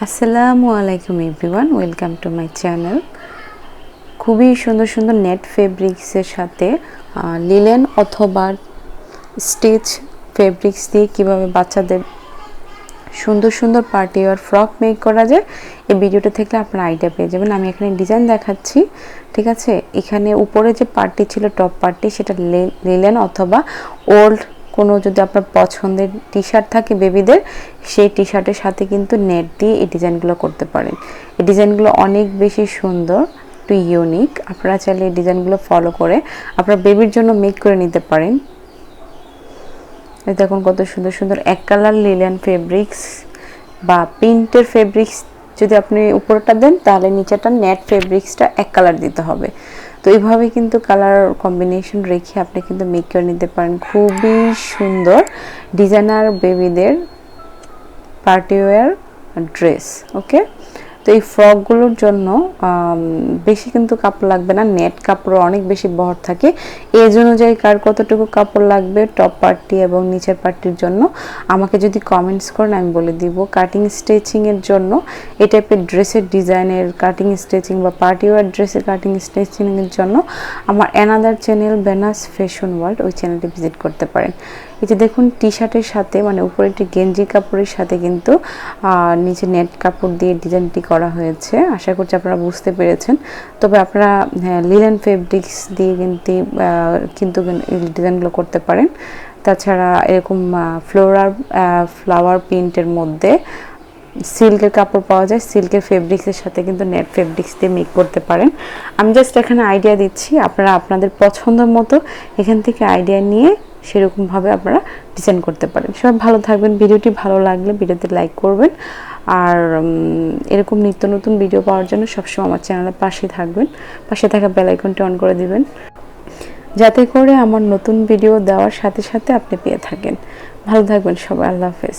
আসসালামু আলাইকুম everyone, welcome to my channel. খুবই সুন্দর সুন্দর নেট ফেব্রিক্সের সাথে লিলেন অথবা স্টিচ ফেব্রিক্স দিয়ে কীভাবে বাচ্চাদের সুন্দর সুন্দর পার্টি ওয়্যার ফ্রক মেক করা যায় এই ভিডিওটা থেকে আপনারা আইডিয়া পেয়ে যাবেন। আমি এখানে ডিজাইন দেখাচ্ছি, ঠিক আছে। এখানে উপরে যে পার্টটি ছিল টপ পার্টটি, সেটা লিলেন অথবা ওল্ড কোনো যদি আপনার পছন্দের টি শার্ট থাকে বেবিদের, সেই টি শার্টের সাথে কিন্তু নেট দিয়ে এই ডিজাইনগুলো করতে পারেন। এই ডিজাইনগুলো অনেক বেশি সুন্দর, একটু ইউনিক। আপনারা চাইলে এই ডিজাইনগুলো ফলো করে আপনারা বেবির জন্য মেক করে নিতে পারেন। দেখুন কত সুন্দর সুন্দর এক কালার লিলেন ফেব্রিক্স বা প্রিন্টের ফেব্রিক্স যদি আপনি উপরটা দেন, তাহলে নিচেটা নেট ফেব্রিক্সটা এক কালার দিতে হবে। তো এইভাবে কিন্তু কালার কম্বিনেশন রেখে আপনি কিন্তু মেক করে নিতে পারেন খুবই সুন্দর ডিজাইনার বেবিদের পার্টি ওয়্যার ড্রেস। ওকে, তো এই ফ্রকগুলোর জন্য বেশি কিন্তু কাপড় লাগবে না, নেট কাপড় অনেক বেশি বহর থাকে। এজ অনুযায়ী কার কতটুকু কাপড় লাগবে টপ পার্টি এবং নিচের পার্টির জন্য আমাকে যদি কমেন্টস করেন, আমি বলে দিব। কাটিং স্টিচিংয়ের জন্য এই টাইপের ড্রেসের ডিজাইনের কাটিং স্টিচিং বা পার্টি ওয়্যার ড্রেসের কাটিং স্টিচিংয়ের জন্য আমার অ্যানাদার চ্যানেল বেনাস ফ্যাশন ওয়ার্ল্ড, ওই চ্যানেলটি ভিজিট করতে পারেন। এই যে দেখুন টি শার্টের সাথে মানে উপরে একটি গেঞ্জি কাপড়ের সাথে কিন্তু নিচে নেট কাপড় দিয়ে ডিজাইনটি করা হয়েছে। আশা করছি আপনারা বুঝতে পেরেছেন। তবে আপনারা লিলেন ফেব্রিক্স দিয়ে কিন্তু ডিজাইনগুলো করতে পারেন। তাছাড়া এরকম ফ্লাওয়ার প্রিন্টের মধ্যে সিল্কের কাপড় পাওয়া যায়, সিল্কের ফেব্রিক্সের সাথে কিন্তু নেট ফেব্রিক্স দিয়ে মেক করতে পারেন। আমি জাস্ট এখানে আইডিয়া দিচ্ছি, আপনারা আপনাদের পছন্দ মতো এখান থেকে আইডিয়া নিয়ে সেরকমভাবে আপনারা ডিজাইন করতে পারেন। সবাই ভালো থাকবেন। ভিডিওটি ভালো লাগলে ভিডিওতে লাইক করবেন, আর এরকম নিত্য নতুন ভিডিও পাওয়ার জন্য সবসময় আমার চ্যানেলের পাশে থাকবেন। পাশে থাকা বেল আইকনটি অন করে দিবেন, যাতে করে আমার নতুন ভিডিও দেওয়ার সাথে সাথে আপনি পেয়ে থাকেন। ভালো থাকবেন সবাই। আল্লাহ হাফেজ।